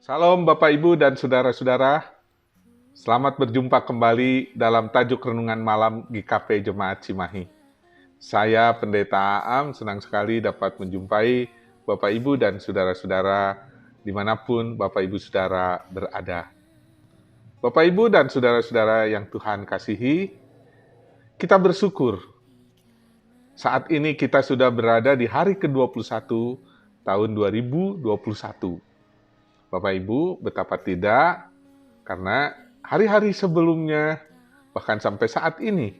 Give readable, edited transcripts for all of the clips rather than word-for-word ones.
Salam Bapak Ibu dan saudara-saudara. Selamat berjumpa kembali dalam tajuk renungan malam GKP Jemaat Cimahi. Saya Pendeta Aam senang sekali dapat menjumpai Bapak Ibu dan saudara-saudara dimanapun Bapak Ibu saudara berada. Bapak Ibu dan saudara-saudara yang Tuhan kasihi, kita bersyukur saat ini kita sudah berada di hari ke-21 tahun 2021. Bapak Ibu, betapa tidak, karena hari-hari sebelumnya, bahkan sampai saat ini,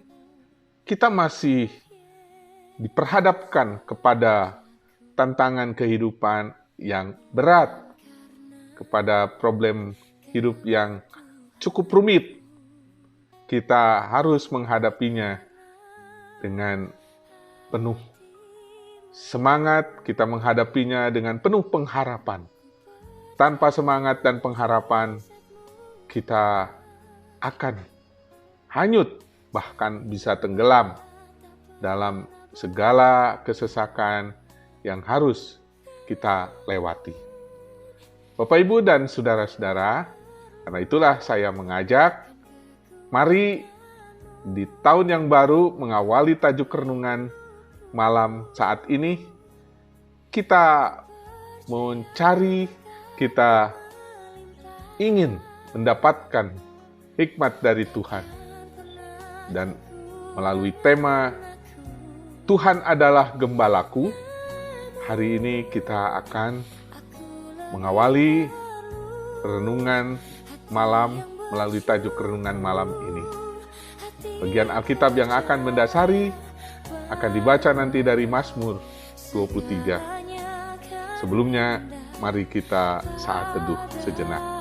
kita masih diperhadapkan kepada tantangan kehidupan yang berat, kepada problem hidup yang cukup rumit. Kita harus menghadapinya dengan penuh semangat, kita menghadapinya dengan penuh pengharapan. Tanpa semangat dan pengharapan, kita akan hanyut, bahkan bisa tenggelam dalam segala kesesakan yang harus kita lewati. Bapak, Ibu, dan saudara-saudara, karena itulah saya mengajak, mari di tahun yang baru mengawali tajuk renungan malam saat ini, kita mencari, kita ingin mendapatkan hikmat dari Tuhan. Dan melalui tema Tuhan adalah Gembalaku, hari ini kita akan mengawali renungan malam melalui tajuk renungan malam ini. Bagian Alkitab yang akan mendasari akan dibaca nanti dari Mazmur 23. Sebelumnya, mari kita saat teduh sejenak.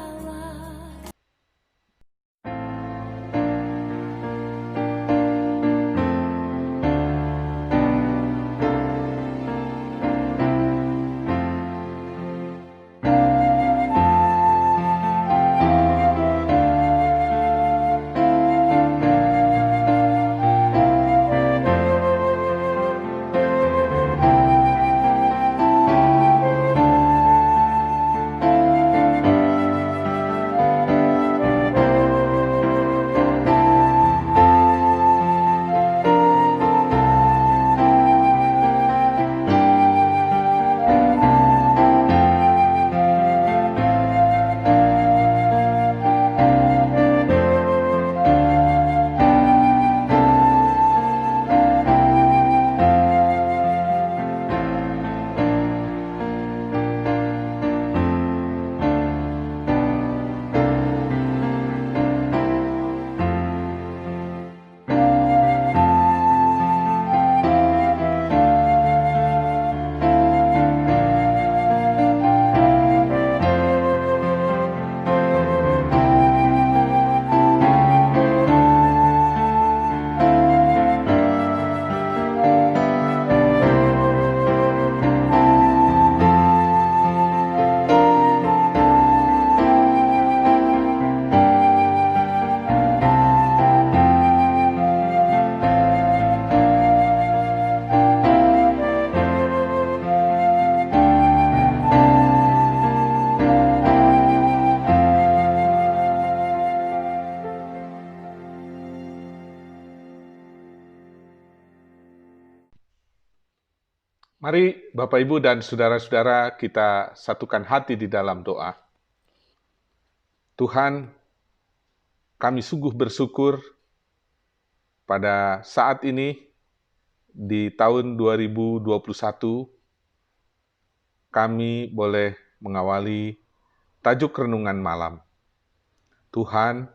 Mari Bapak, Ibu, dan saudara-saudara kita satukan hati di dalam doa. Tuhan, kami sungguh bersyukur pada saat ini di tahun 2021 kami boleh mengawali tajuk renungan malam. Tuhan,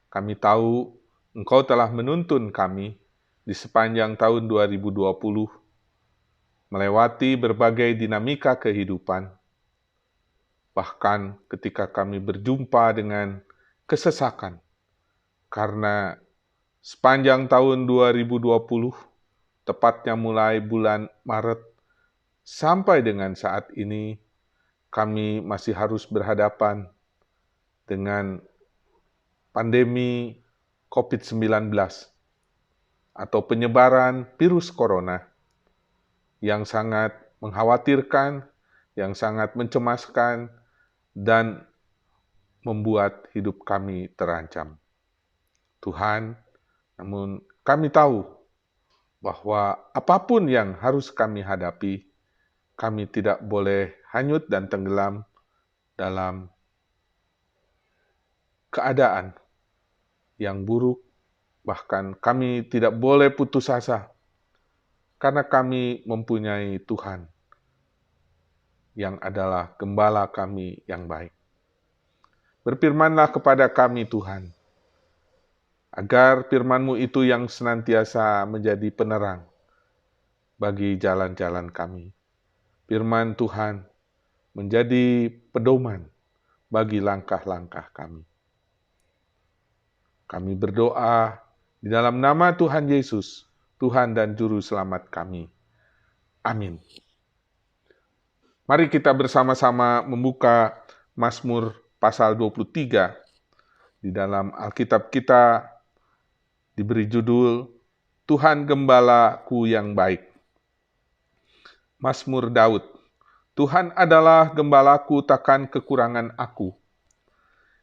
kami tahu Engkau telah menuntun kami di sepanjang tahun 2020 melewati berbagai dinamika kehidupan. Bahkan ketika kami berjumpa dengan kesesakan, karena sepanjang tahun 2020, tepatnya mulai bulan Maret sampai dengan saat ini, kami masih harus berhadapan dengan pandemi COVID-19 atau penyebaran virus corona yang sangat mengkhawatirkan, yang sangat mencemaskan, dan membuat hidup kami terancam. Tuhan, namun kami tahu bahwa apapun yang harus kami hadapi, kami tidak boleh hanyut dan tenggelam dalam keadaan yang buruk, bahkan kami tidak boleh putus asa, karena kami mempunyai Tuhan yang adalah gembala kami yang baik. Berfirmanlah kepada kami Tuhan, agar firman-Mu itu yang senantiasa menjadi penerang bagi jalan-jalan kami. Firman Tuhan menjadi pedoman bagi langkah-langkah kami. Kami berdoa di dalam nama Tuhan Yesus, Tuhan dan Juru Selamat kami. Amin. Mari kita bersama-sama membuka Mazmur pasal 23. Di dalam Alkitab kita diberi judul, Tuhan Gembalaku yang Baik. Mazmur Daud. Tuhan adalah gembalaku, takkan kekurangan aku.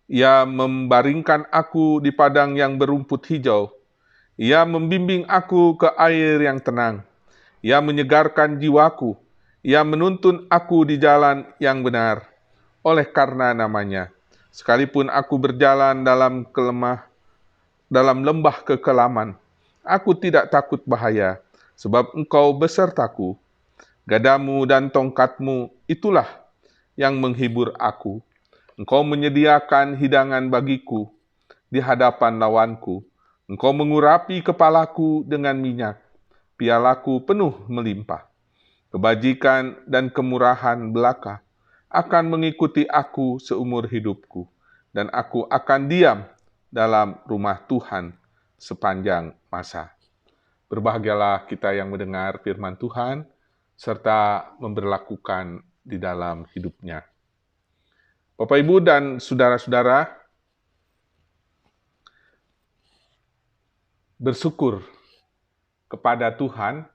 Ia membaringkan aku di padang yang berumput hijau. Ia membimbing aku ke air yang tenang. Ia menyegarkan jiwaku. Ia menuntun aku di jalan yang benar. Oleh karena namanya, sekalipun aku berjalan dalam lembah kekelaman, aku tidak takut bahaya, sebab Engkau besertaku. Gadamu dan tongkatmu itulah yang menghibur aku. Engkau menyediakan hidangan bagiku di hadapan lawanku. Engkau mengurapi kepalaku dengan minyak, pialaku penuh melimpah. Kebajikan dan kemurahan belaka akan mengikuti aku seumur hidupku, dan aku akan diam dalam rumah Tuhan sepanjang masa. Berbahagialah kita yang mendengar firman Tuhan, serta memberlakukan di dalam hidupnya. Bapak, Ibu, dan saudara-saudara, bersyukur kepada Tuhan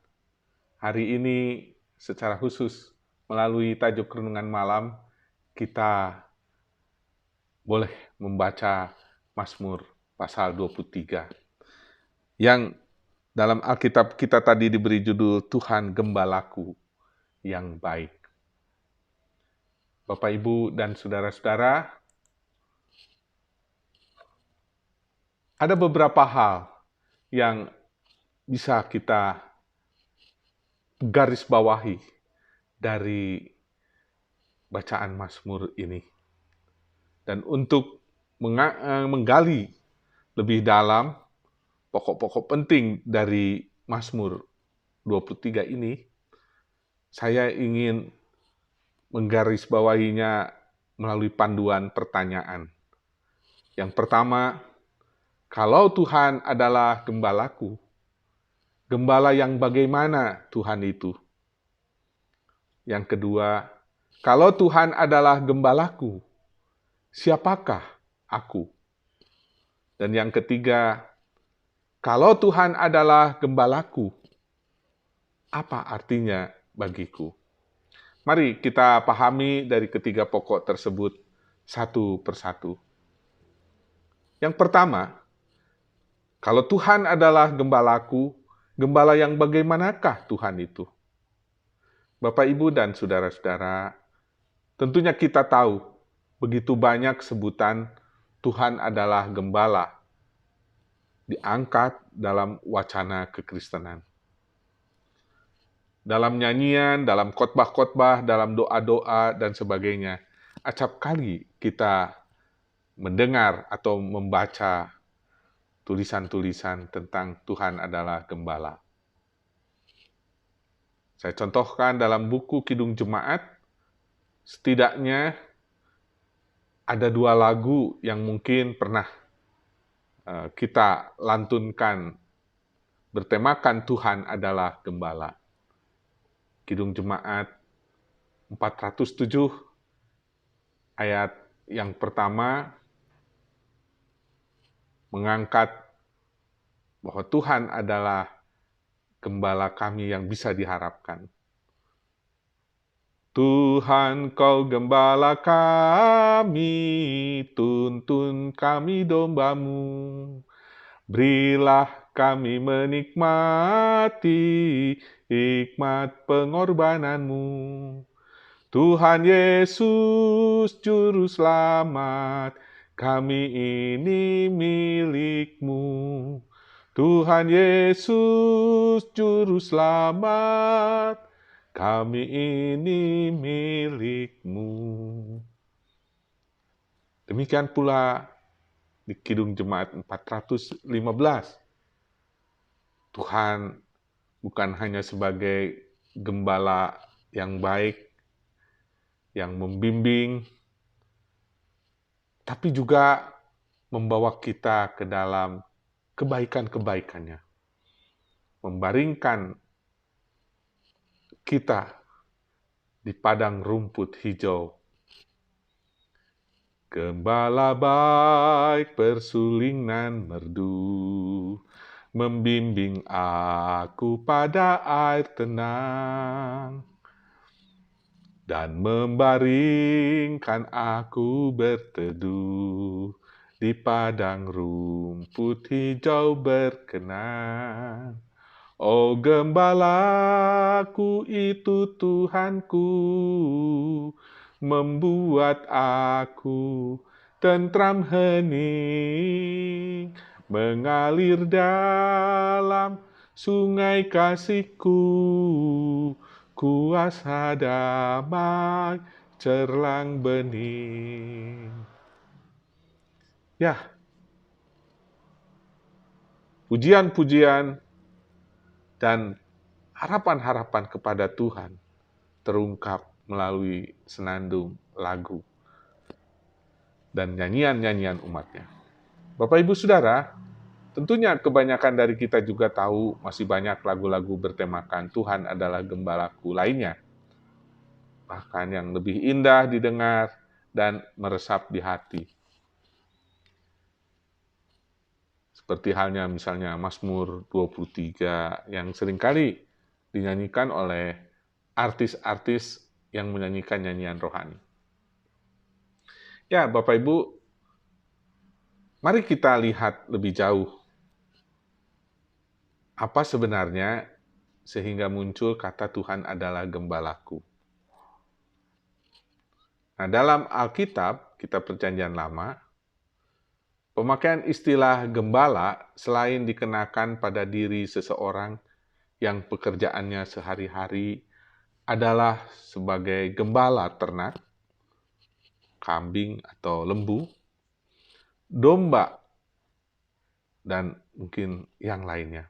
hari ini secara khusus melalui tajuk renungan malam kita boleh membaca Mazmur pasal 23 yang dalam Alkitab kita tadi diberi judul Tuhan Gembalaku yang Baik. Bapak, Ibu, dan saudara-saudara, ada beberapa hal yang bisa kita garis bawahi dari bacaan Mazmur ini. Dan untuk menggali lebih dalam pokok-pokok penting dari Mazmur 23 ini, saya ingin menggarisbawahinya melalui panduan pertanyaan. Yang pertama, kalau Tuhan adalah gembalaku, gembala yang bagaimana Tuhan itu? Yang kedua, kalau Tuhan adalah gembalaku, siapakah aku? Dan yang ketiga, kalau Tuhan adalah gembalaku, apa artinya bagiku? Mari kita pahami dari ketiga pokok tersebut satu persatu. Yang pertama, kalau Tuhan adalah gembalaku, gembala yang bagaimanakah Tuhan itu? Bapak, Ibu, dan saudara-saudara, tentunya kita tahu begitu banyak sebutan Tuhan adalah gembala diangkat dalam wacana kekristenan. Dalam nyanyian, dalam khotbah-khotbah, dalam doa-doa, dan sebagainya. Acap kali kita mendengar atau membaca tulisan-tulisan tentang Tuhan adalah gembala. Saya contohkan dalam buku Kidung Jemaat, setidaknya ada 2 lagu yang mungkin pernah kita lantunkan bertemakan Tuhan adalah gembala. Kidung Jemaat 407 ayat yang pertama mengangkat bahwa Tuhan adalah gembala kami yang bisa diharapkan. Tuhan kau gembala kami, tuntun kami domba-Mu. Berilah kami menikmati hikmat pengorbanan-Mu. Tuhan Yesus Juru Selamat, kami ini milik-Mu. Tuhan Yesus Juru Selamat, kami ini milik-Mu. Demikian pula di Kidung Jemaat 415. Tuhan bukan hanya sebagai gembala yang baik, yang membimbing, tapi juga membawa kita ke dalam kebaikan-kebaikannya. Membaringkan kita di padang rumput hijau. Gembala baik persulingan merdu, membimbing aku pada air tenang, dan membaringkan aku berteduh di padang rumput hijau berkenan. Oh gembalaku itu Tuhanku, membuat aku tentram hening, mengalir dalam sungai kasih-Ku, kuasa damai cerlang bening. Ya, pujian-pujian dan harapan-harapan kepada Tuhan terungkap melalui senandung lagu dan nyanyian-nyanyian umatnya. Bapak Ibu Saudara, tentunya kebanyakan dari kita juga tahu masih banyak lagu-lagu bertemakan Tuhan adalah gembalaku lainnya. Bahkan yang lebih indah didengar dan meresap di hati. Seperti halnya misalnya Mazmur 23 yang seringkali dinyanyikan oleh artis-artis yang menyanyikan nyanyian rohani. Ya, Bapak Ibu, mari kita lihat lebih jauh. Apa sebenarnya sehingga muncul kata Tuhan adalah gembalaku? Nah, dalam Alkitab, kitab Perjanjian Lama, pemakaian istilah gembala selain dikenakan pada diri seseorang yang pekerjaannya sehari-hari adalah sebagai gembala ternak, kambing atau lembu, domba, dan mungkin yang lainnya.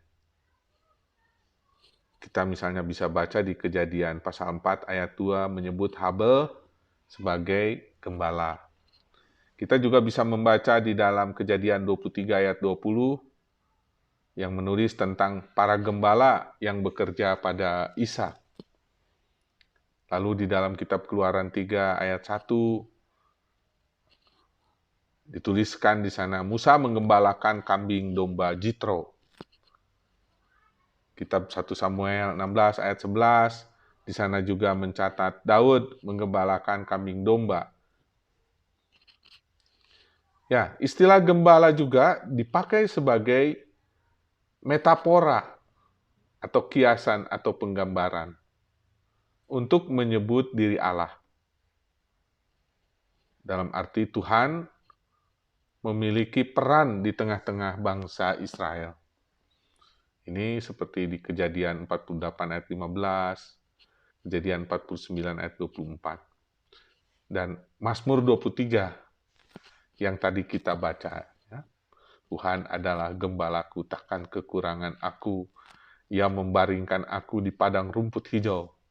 Kita misalnya bisa baca di Kejadian pasal 4 ayat 2 menyebut Habel sebagai gembala. Kita juga bisa membaca di dalam Kejadian 23 ayat 20 yang menulis tentang para gembala yang bekerja pada Ishak. Lalu di dalam kitab Keluaran 3 ayat 1 dituliskan di sana Musa menggembalakan kambing domba Jitro. Kitab 1 Samuel 16 ayat 11 di sana juga mencatat Daud menggembalakan kambing domba. Ya, istilah gembala juga dipakai sebagai metafora atau kiasan atau penggambaran untuk menyebut diri Allah. Dalam arti Tuhan memiliki peran di tengah-tengah bangsa Israel. Ini seperti di Kejadian 48 ayat 15, Kejadian 49 ayat 24. Dan Mazmur 23 yang tadi kita baca. Ya. Tuhan adalah gembalaku, takkan kekurangan aku. Ia membaringkan aku di padang rumput hijau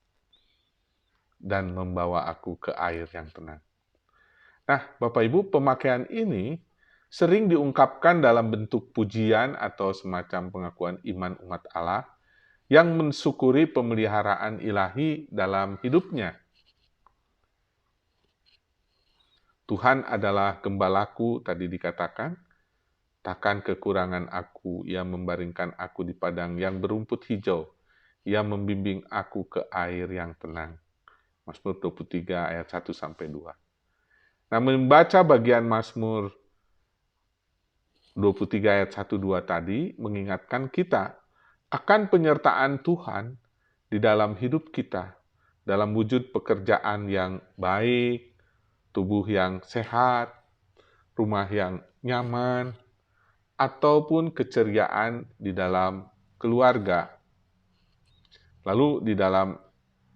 dan membawa aku ke air yang tenang. Nah, Bapak Ibu, pemakaian ini sering diungkapkan dalam bentuk pujian atau semacam pengakuan iman umat Allah yang mensyukuri pemeliharaan ilahi dalam hidupnya. Tuhan adalah gembalaku, tadi dikatakan, takkan kekurangan aku, Ia membaringkan aku di padang yang berumput hijau, Ia membimbing aku ke air yang tenang. Mazmur 23 ayat 1 sampai 2. Nah, membaca bagian Mazmur 23 ayat 1-2 tadi mengingatkan kita akan penyertaan Tuhan di dalam hidup kita, dalam wujud pekerjaan yang baik, tubuh yang sehat, rumah yang nyaman, ataupun keceriaan di dalam keluarga. Lalu di dalam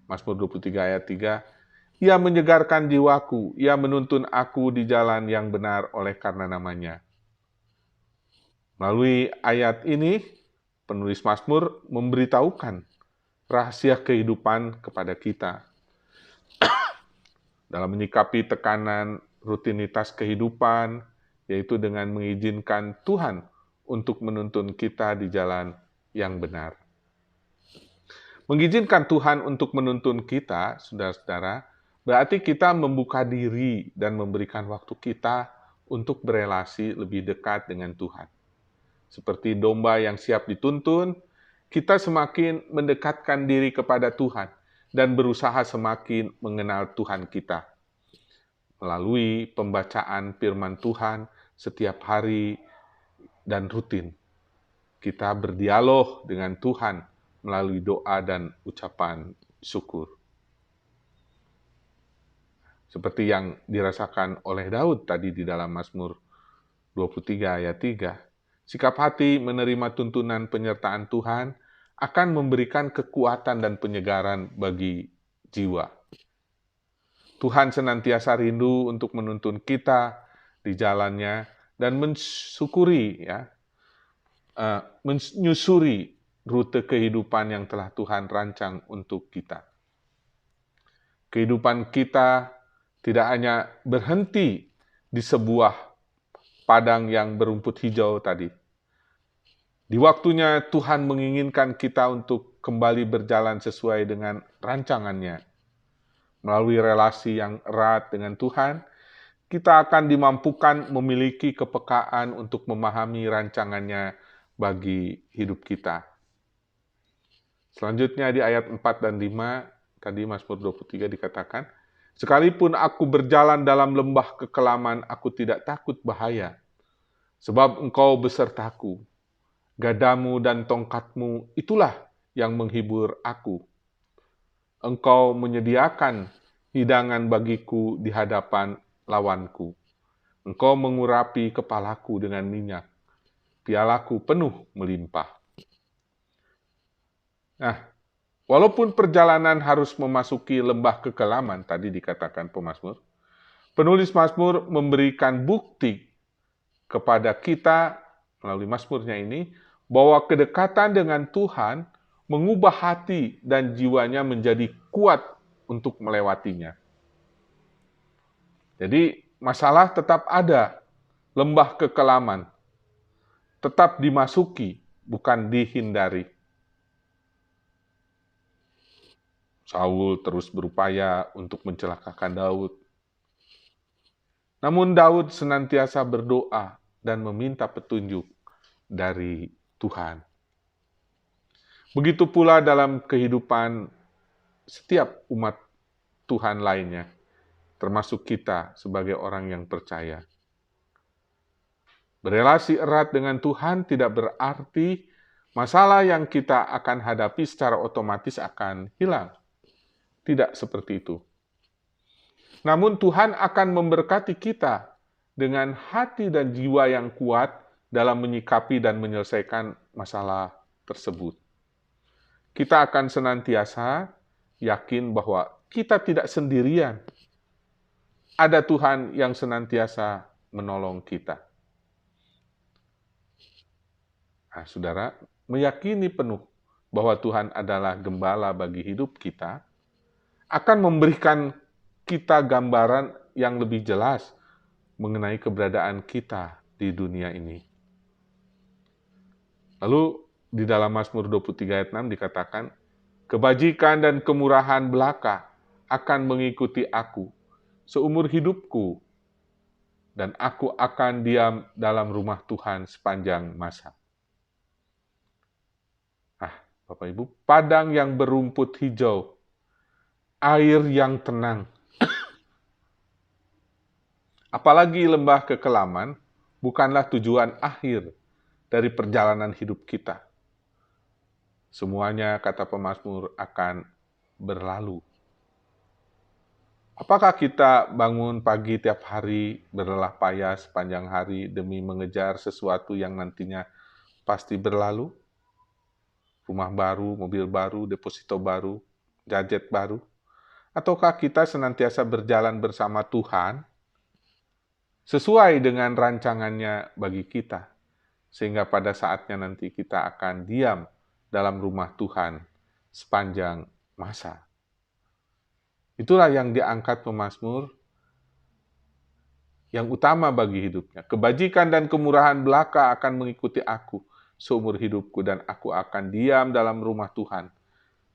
Mazmur 23 ayat 3, Ia menyegarkan jiwaku, Ia menuntun aku di jalan yang benar oleh karena namanya. Melalui ayat ini, penulis Mazmur memberitahukan rahasia kehidupan kepada kita. Dalam menyikapi tekanan rutinitas kehidupan, yaitu dengan mengizinkan Tuhan untuk menuntun kita di jalan yang benar. Mengizinkan Tuhan untuk menuntun kita, saudara-saudara, berarti kita membuka diri dan memberikan waktu kita untuk berelasi lebih dekat dengan Tuhan. Seperti domba yang siap dituntun, kita semakin mendekatkan diri kepada Tuhan dan berusaha semakin mengenal Tuhan kita. Melalui pembacaan firman Tuhan setiap hari dan rutin, kita berdialog dengan Tuhan melalui doa dan ucapan syukur. Seperti yang dirasakan oleh Daud tadi di dalam Mazmur 23 ayat 3. Sikap hati menerima tuntunan penyertaan Tuhan akan memberikan kekuatan dan penyegaran bagi jiwa. Tuhan senantiasa rindu untuk menuntun kita di jalannya dan menyusuri rute kehidupan yang telah Tuhan rancang untuk kita. Kehidupan kita tidak hanya berhenti di sebuah padang yang berumput hijau tadi. Di waktunya Tuhan menginginkan kita untuk kembali berjalan sesuai dengan rancangannya. Melalui relasi yang erat dengan Tuhan, kita akan dimampukan memiliki kepekaan untuk memahami rancangannya bagi hidup kita. Selanjutnya di ayat 4 dan 5, tadi Mazmur 23 dikatakan, sekalipun aku berjalan dalam lembah kekelaman, aku tidak takut bahaya, sebab Engkau besertaku. Gadamu dan tongkatmu itulah yang menghibur aku. Engkau menyediakan hidangan bagiku di hadapan lawanku. Engkau mengurapi kepalaku dengan minyak. Pialaku penuh melimpah. Nah, walaupun perjalanan harus memasuki lembah kekelaman, tadi dikatakan pemazmur, penulis Mazmur memberikan bukti kepada kita melalui Mazmurnya ini, bahwa kedekatan dengan Tuhan mengubah hati dan jiwanya menjadi kuat untuk melewatinya. Jadi masalah tetap ada, lembah kekelaman tetap dimasuki, bukan dihindari. Saul terus berupaya untuk mencelakakan Daud. Namun Daud senantiasa berdoa dan meminta petunjuk dari Tuhan. Begitu pula dalam kehidupan setiap umat Tuhan lainnya, termasuk kita sebagai orang yang percaya. Berelasi erat dengan Tuhan tidak berarti masalah yang kita akan hadapi secara otomatis akan hilang. Tidak seperti itu. Namun Tuhan akan memberkati kita dengan hati dan jiwa yang kuat dalam menyikapi dan menyelesaikan masalah tersebut. Kita akan senantiasa yakin bahwa kita tidak sendirian. Ada Tuhan yang senantiasa menolong kita. Nah, saudara, meyakini penuh bahwa Tuhan adalah gembala bagi hidup kita, akan memberikan kita gambaran yang lebih jelas mengenai keberadaan kita di dunia ini. Lalu di dalam Mazmur 23 ayat 6 dikatakan, kebajikan dan kemurahan belaka akan mengikuti aku seumur hidupku, dan aku akan diam dalam rumah Tuhan sepanjang masa. Bapak Ibu, padang yang berumput hijau air yang tenang. Apalagi lembah kekelaman bukanlah tujuan akhir dari perjalanan hidup kita. Semuanya, kata pemazmur, akan berlalu. Apakah kita bangun pagi tiap hari berlelah payah sepanjang hari demi mengejar sesuatu yang nantinya pasti berlalu? Rumah baru, mobil baru, deposito baru, gadget baru? Ataukah kita senantiasa berjalan bersama Tuhan sesuai dengan rancangannya bagi kita, sehingga pada saatnya nanti kita akan diam dalam rumah Tuhan sepanjang masa? Itulah yang diangkat pemazmur yang utama bagi hidupnya. Kebajikan dan kemurahan belaka akan mengikuti aku seumur hidupku, dan aku akan diam dalam rumah Tuhan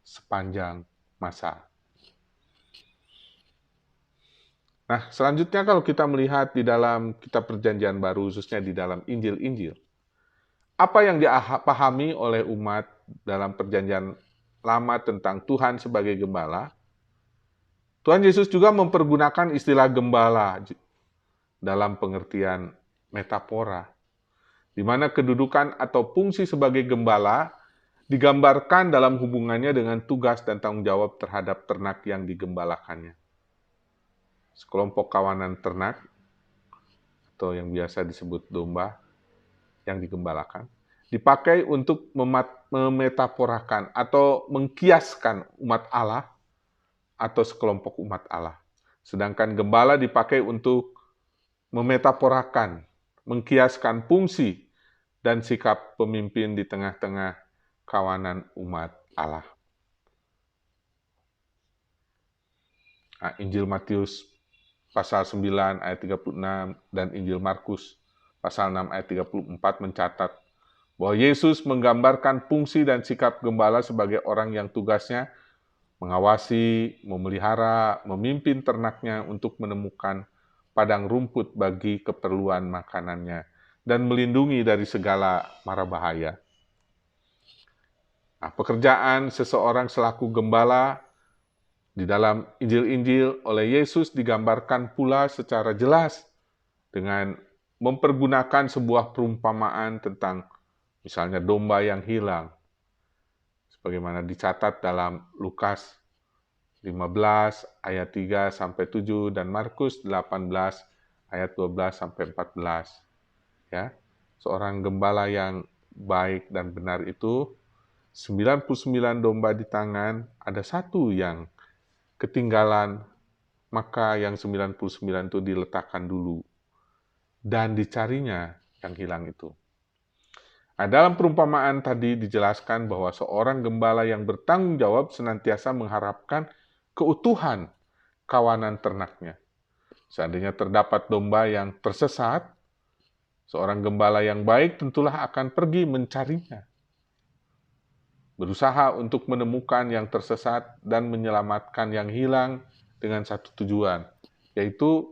sepanjang masa. Nah, selanjutnya kalau kita melihat di dalam kitab Perjanjian Baru, khususnya di dalam Injil-Injil, apa yang dipahami oleh umat dalam Perjanjian Lama tentang Tuhan sebagai gembala? Tuhan Yesus juga mempergunakan istilah gembala dalam pengertian metafora, di mana kedudukan atau fungsi sebagai gembala digambarkan dalam hubungannya dengan tugas dan tanggung jawab terhadap ternak yang digembalakannya. Sekelompok kawanan ternak, atau yang biasa disebut domba, yang digembalakan, dipakai untuk memetaforakan atau mengkiaskan umat Allah atau sekelompok umat Allah. Sedangkan gembala dipakai untuk memetaforakan, mengkiaskan fungsi dan sikap pemimpin di tengah-tengah kawanan umat Allah. Nah, Injil Matius pasal 9 ayat 36 dan Injil Markus pasal 6 ayat 34 mencatat bahwa Yesus menggambarkan fungsi dan sikap gembala sebagai orang yang tugasnya mengawasi, memelihara, memimpin ternaknya untuk menemukan padang rumput bagi keperluan makanannya, dan melindungi dari segala mara bahaya. Nah, pekerjaan seseorang selaku gembala di dalam Injil-Injil oleh Yesus digambarkan pula secara jelas dengan mempergunakan sebuah perumpamaan tentang misalnya domba yang hilang, sebagaimana dicatat dalam Lukas 15 ayat 3 sampai 7 dan Markus 18 ayat 12 sampai 14. Ya. Seorang gembala yang baik dan benar itu 99 domba di tangan, ada satu yang ketinggalan, maka yang 99 itu diletakkan dulu dan dicarinya yang hilang itu. Nah, dalam perumpamaan tadi dijelaskan bahwa seorang gembala yang bertanggung jawab senantiasa mengharapkan keutuhan kawanan ternaknya. Seandainya terdapat domba yang tersesat, seorang gembala yang baik tentulah akan pergi mencarinya, berusaha untuk menemukan yang tersesat dan menyelamatkan yang hilang dengan satu tujuan, yaitu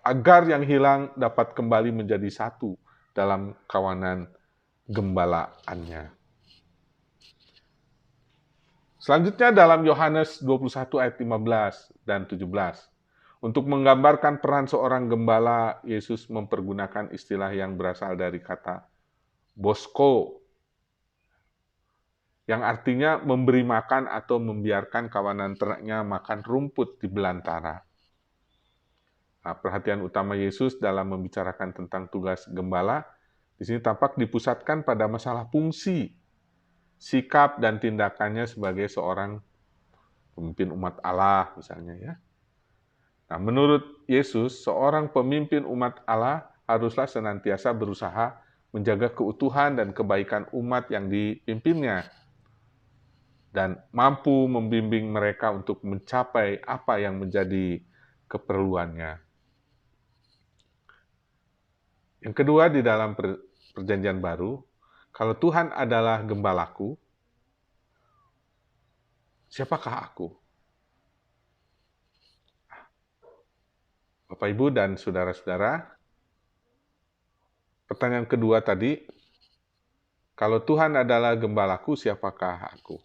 agar yang hilang dapat kembali menjadi satu dalam kawanan gembalaannya. Selanjutnya dalam Yohanes 21 ayat 15 dan 17. Untuk menggambarkan peran seorang gembala, Yesus mempergunakan istilah yang berasal dari kata bosko, yang artinya memberi makan atau membiarkan kawanan ternaknya makan rumput di belantara. Nah, perhatian utama Yesus dalam membicarakan tentang tugas gembala di sini tampak dipusatkan pada masalah fungsi, sikap, dan tindakannya sebagai seorang pemimpin umat Allah, misalnya ya. Nah, menurut Yesus, seorang pemimpin umat Allah haruslah senantiasa berusaha menjaga keutuhan dan kebaikan umat yang dipimpinnya, dan mampu membimbing mereka untuk mencapai apa yang menjadi keperluannya. Yang kedua, di dalam Perjanjian Baru, kalau Tuhan adalah gembalaku, siapakah aku? Bapak, Ibu, dan saudara-saudara, pertanyaan kedua tadi, kalau Tuhan adalah gembalaku, siapakah aku?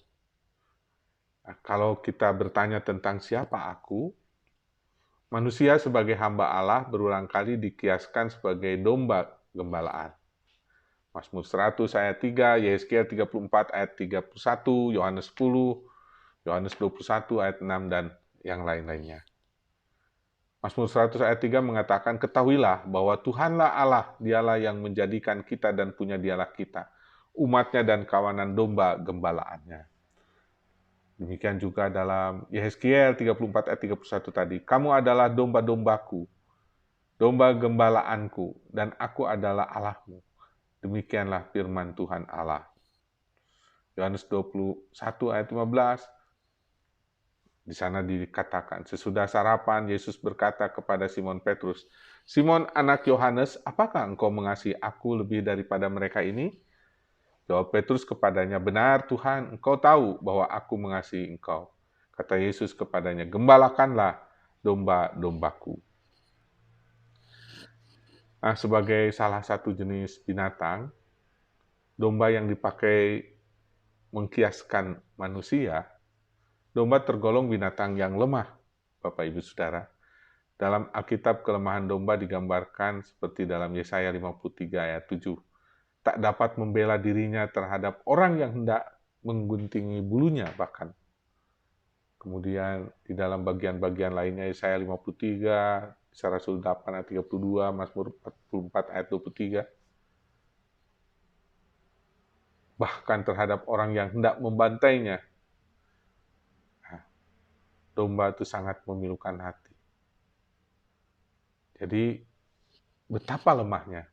Nah, kalau kita bertanya tentang siapa aku, manusia sebagai hamba Allah berulang kali dikiaskan sebagai domba gembalaan. Mazmur 100 ayat 3, Yehezkiel 34 ayat 31, Yohanes 10, Yohanes 21 ayat 6, dan yang lain-lainnya. Mazmur 100 ayat 3 mengatakan, ketahuilah bahwa Tuhanlah Allah, dialah yang menjadikan kita dan punya dialah kita, umatnya dan kawanan domba gembalaannya. Demikian juga dalam Yehezkiel 34 ayat 31 tadi, kamu adalah domba-dombaku, domba gembalaanku, dan aku adalah Allahmu. Demikianlah firman Tuhan Allah. Yohanes 21 ayat 15, di sana dikatakan, sesudah sarapan, Yesus berkata kepada Simon Petrus, Simon anak Yohanes, apakah engkau mengasihi aku lebih daripada mereka ini? Jawab Petrus kepadanya, benar Tuhan, engkau tahu bahwa aku mengasihi engkau. Kata Yesus kepadanya, gembalakanlah domba-dombaku. Nah, sebagai salah satu jenis binatang, domba yang dipakai mengkiaskan manusia, domba tergolong binatang yang lemah, Bapak Ibu Saudara. Dalam Alkitab, kelemahan domba digambarkan seperti dalam Yesaya 53 ayat 7. Tak dapat membela dirinya terhadap orang yang hendak mengguntingi bulunya bahkan. Kemudian di dalam bagian-bagian lainnya, Yesaya 53, Kisah Rasul 8 ayat 32, Mazmur 44 ayat 23. Bahkan terhadap orang yang hendak membantainya. Nah, domba itu sangat memilukan hati. Jadi, betapa lemahnya.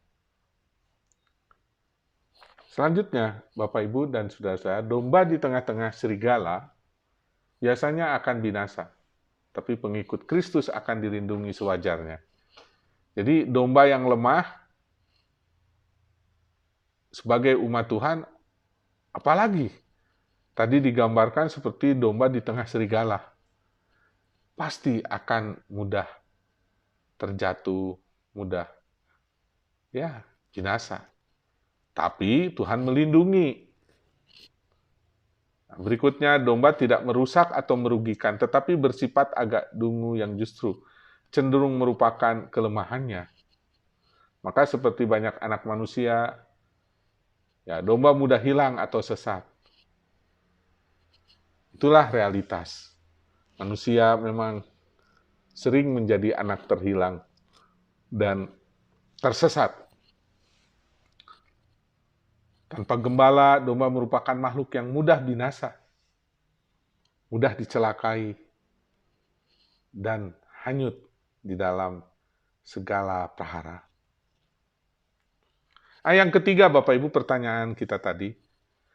Selanjutnya, Bapak, Ibu, dan saudara-saudara, domba di tengah-tengah serigala biasanya akan binasa, tapi pengikut Kristus akan dilindungi sewajarnya. Jadi, domba yang lemah sebagai umat Tuhan, apalagi tadi digambarkan seperti domba di tengah serigala, pasti akan mudah terjatuh, mudah binasa. Tapi Tuhan melindungi. Nah, berikutnya, domba tidak merusak atau merugikan, tetapi bersifat agak dungu yang justru cenderung merupakan kelemahannya. Maka seperti banyak anak manusia, domba mudah hilang atau sesat. Itulah realitas. Manusia memang sering menjadi anak terhilang dan tersesat. Tanpa gembala, domba merupakan makhluk yang mudah binasa, mudah dicelakai, dan hanyut di dalam segala prahara. Yang ketiga, Bapak Ibu, pertanyaan kita tadi,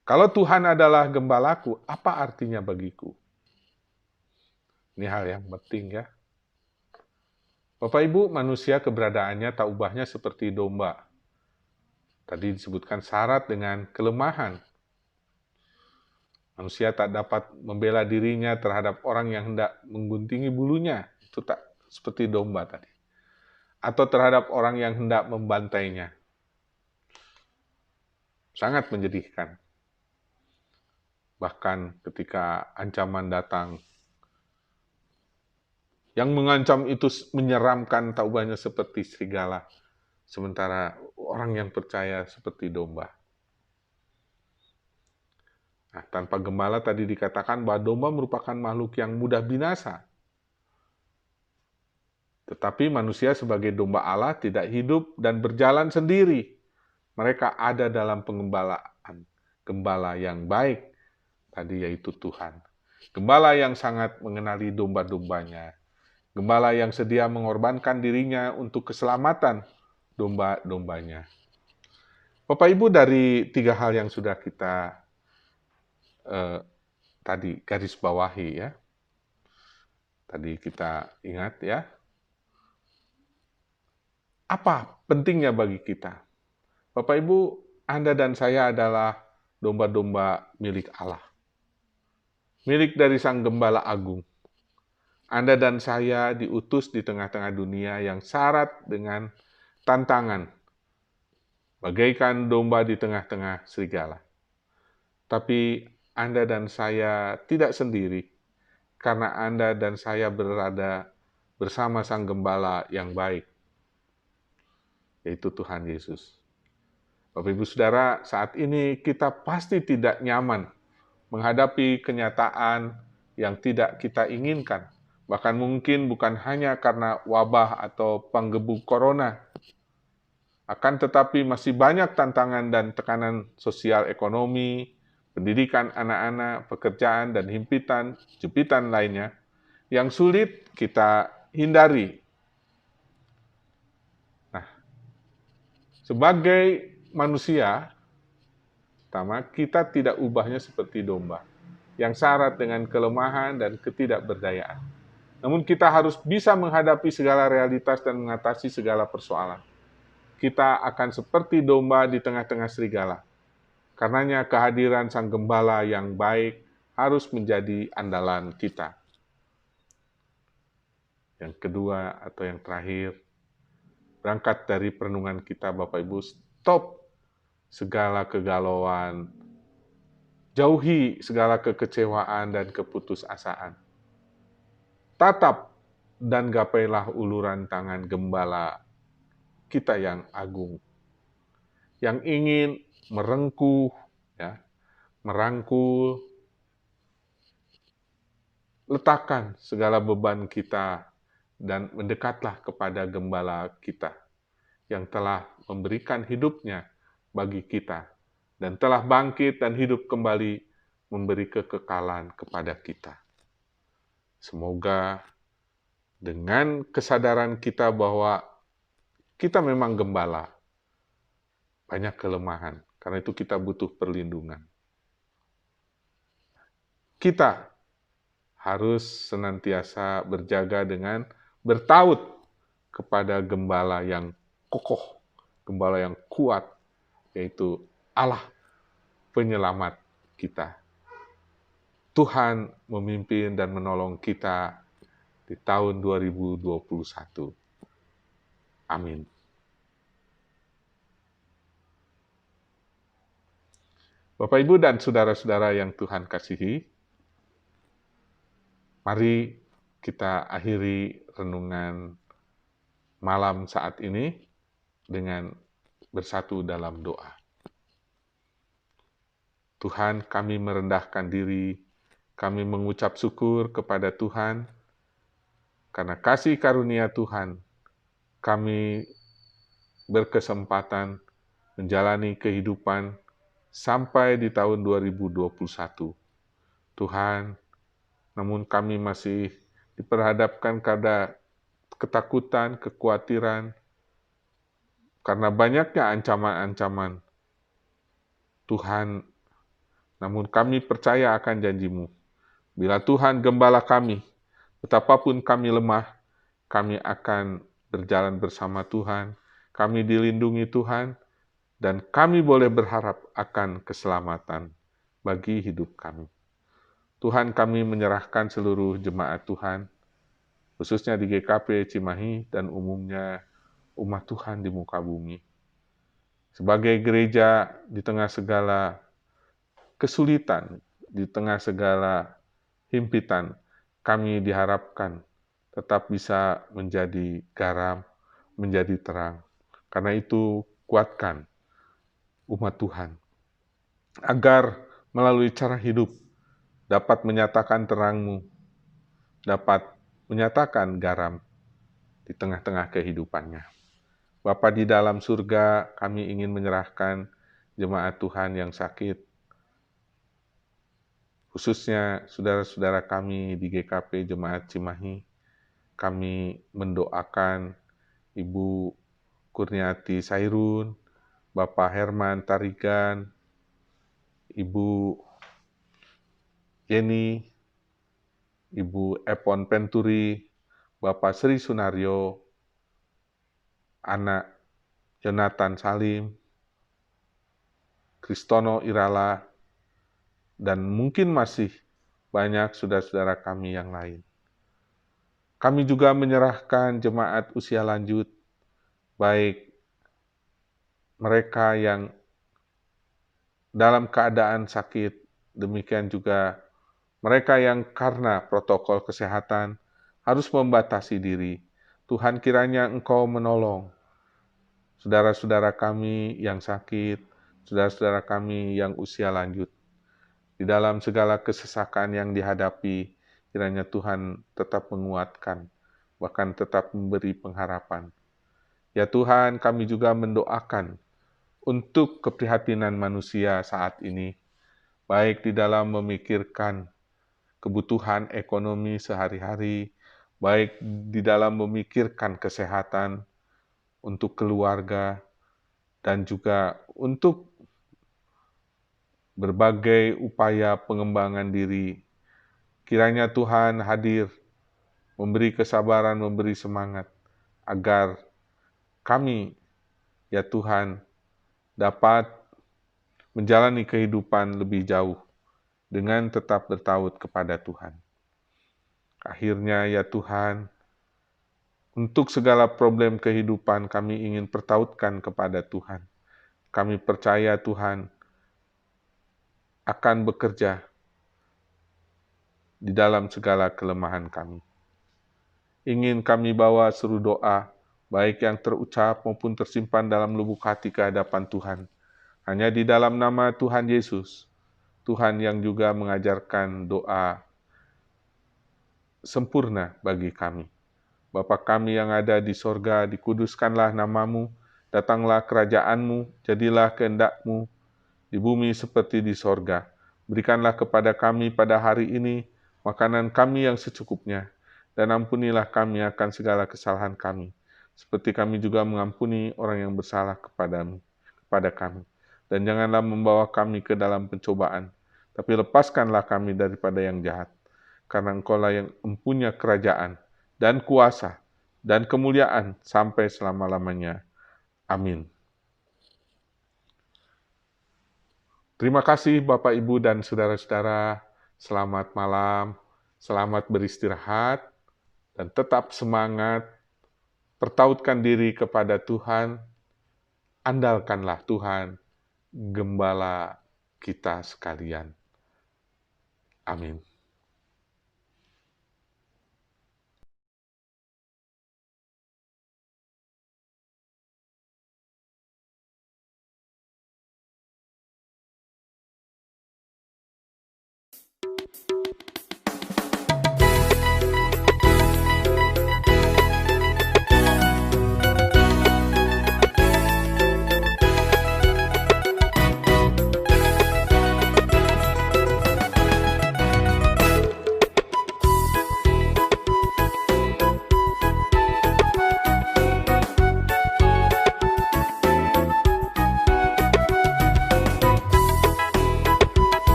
kalau Tuhan adalah gembalaku, apa artinya bagiku? Ini hal yang penting ya. Bapak Ibu, manusia keberadaannya tak ubahnya seperti domba. Tadi disebutkan syarat dengan kelemahan. Manusia tak dapat membela dirinya terhadap orang yang hendak mengguntingi bulunya. Itu tak seperti domba tadi. Atau terhadap orang yang hendak membantainya. Sangat menyedihkan. Bahkan ketika ancaman datang, yang mengancam itu menyeramkan, tak ubahnya seperti serigala. Sementara orang yang percaya seperti domba. Nah, tanpa gembala tadi dikatakan bahwa domba merupakan makhluk yang mudah binasa. Tetapi manusia sebagai domba Allah tidak hidup dan berjalan sendiri. Mereka ada dalam pengembalaan. Gembala yang baik tadi yaitu Tuhan. Gembala yang sangat mengenali domba-dombanya. Gembala yang sedia mengorbankan dirinya untuk keselamatan domba-dombanya. Bapak Ibu, dari 3 hal yang sudah kita tadi garis bawahi ya. Tadi kita ingat ya. Apa pentingnya bagi kita? Bapak Ibu, Anda dan saya adalah domba-domba milik Allah. Milik dari Sang Gembala Agung. Anda dan saya diutus di tengah-tengah dunia yang syarat dengan tantangan. Bagaikan domba di tengah-tengah serigala. Tapi Anda dan saya tidak sendiri, karena Anda dan saya berada bersama Sang Gembala yang baik, yaitu Tuhan Yesus. Bapak Ibu Saudara, saat ini kita pasti tidak nyaman menghadapi kenyataan yang tidak kita inginkan. Bahkan mungkin bukan hanya karena wabah atau panggebu corona, akan tetapi masih banyak tantangan dan tekanan sosial ekonomi, pendidikan anak-anak, pekerjaan, dan jepitan lainnya yang sulit kita hindari. Nah, sebagai manusia, pertama, kita tidak ubahnya seperti domba yang syarat dengan kelemahan dan ketidakberdayaan. Namun kita harus bisa menghadapi segala realitas dan mengatasi segala persoalan. Kita akan seperti domba di tengah-tengah serigala. Karenanya kehadiran Sang Gembala yang baik harus menjadi andalan kita. Yang kedua atau yang terakhir, berangkat dari perenungan kita Bapak Ibu, stop segala kegalauan, jauhi segala kekecewaan dan keputusasaan. Tatap dan gapailah uluran tangan Gembala kita yang agung, yang ingin merengkuh, merangkul, letakkan segala beban kita dan mendekatlah kepada Gembala kita yang telah memberikan hidupnya bagi kita dan telah bangkit dan hidup kembali memberi kekekalan kepada kita. Semoga dengan kesadaran kita bahwa kita memang gembala, banyak kelemahan, karena itu kita butuh perlindungan. Kita harus senantiasa berjaga dengan bertaut kepada Gembala yang kokoh, Gembala yang kuat, yaitu Allah penyelamat kita. Tuhan memimpin dan menolong kita di tahun 2021. Amin. Bapak, Ibu, dan saudara-saudara yang Tuhan kasihi, mari kita akhiri renungan malam saat ini dengan bersatu dalam doa. Tuhan, kami merendahkan diri, kami mengucap syukur kepada Tuhan, karena kasih karunia Tuhan, kami berkesempatan menjalani kehidupan sampai di tahun 2021. Tuhan, namun kami masih diperhadapkan pada ketakutan, kekhawatiran, karena banyaknya ancaman-ancaman. Tuhan, namun kami percaya akan janji-Mu. Bila Tuhan Gembala kami, betapapun kami lemah, kami akan berjalan bersama Tuhan, kami dilindungi Tuhan, dan kami boleh berharap akan keselamatan bagi hidup kami. Tuhan, kami menyerahkan seluruh jemaat Tuhan, khususnya di GKP Cimahi dan umumnya umat Tuhan di muka bumi. Sebagai gereja di tengah segala kesulitan, di tengah segala himpitan, kami diharapkan tetap bisa menjadi garam, menjadi terang. Karena itu, kuatkan umat Tuhan, agar melalui cara hidup dapat menyatakan terang-Mu, dapat menyatakan garam di tengah-tengah kehidupannya. Bapa di dalam surga, kami ingin menyerahkan jemaat Tuhan yang sakit, khususnya saudara-saudara kami di GKP Jemaat Cimahi. Kami mendoakan Ibu Kurniati Sairun, Bapak Herman Tarigan, Ibu Yeni, Ibu Epon Penturi, Bapak Sri Sunario, anak Jonathan Salim, Kristono Irala, dan mungkin masih banyak saudara-saudara kami yang lain. Kami juga menyerahkan jemaat usia lanjut, baik mereka yang dalam keadaan sakit demikian juga mereka yang karena protokol kesehatan harus membatasi diri. Tuhan, kiranya Engkau menolong saudara-saudara kami yang sakit, saudara-saudara kami yang usia lanjut. Di dalam segala kesesakan yang dihadapi, kiranya Tuhan tetap menguatkan, bahkan tetap memberi pengharapan. Ya Tuhan, kami juga mendoakan untuk keprihatinan manusia saat ini, baik di dalam memikirkan kebutuhan ekonomi sehari-hari, baik di dalam memikirkan kesehatan untuk keluarga, dan juga untuk berbagai upaya pengembangan diri. Kiranya Tuhan hadir, memberi kesabaran, memberi semangat, agar kami, ya Tuhan, dapat menjalani kehidupan lebih jauh dengan tetap bertaut kepada Tuhan. Akhirnya, ya Tuhan, untuk segala problem kehidupan kami ingin pertautkan kepada Tuhan. Kami percaya Tuhan akan bekerja di dalam segala kelemahan kami. Ingin kami bawa seru doa, baik yang terucap maupun tersimpan dalam lubuk hati ke hadapan Tuhan. Hanya di dalam nama Tuhan Yesus, Tuhan yang juga mengajarkan doa sempurna bagi kami. Bapa kami yang ada di sorga, dikuduskanlah namamu, datanglah kerajaanmu, jadilah kehendak-mu, di bumi seperti di sorga. Berikanlah kepada kami pada hari ini makanan kami yang secukupnya, dan ampunilah kami akan segala kesalahan kami, seperti kami juga mengampuni orang yang bersalah kepada kami. Dan janganlah membawa kami ke dalam pencobaan, tapi lepaskanlah kami daripada yang jahat, karena Engkaulah yang mempunyai kerajaan, dan kuasa, dan kemuliaan sampai selama-lamanya. Amin. Terima kasih Bapak, Ibu, dan saudara-saudara. Selamat malam, selamat beristirahat, dan tetap semangat. Pertautkan diri kepada Tuhan, andalkanlah Tuhan, Gembala kita sekalian. Amin.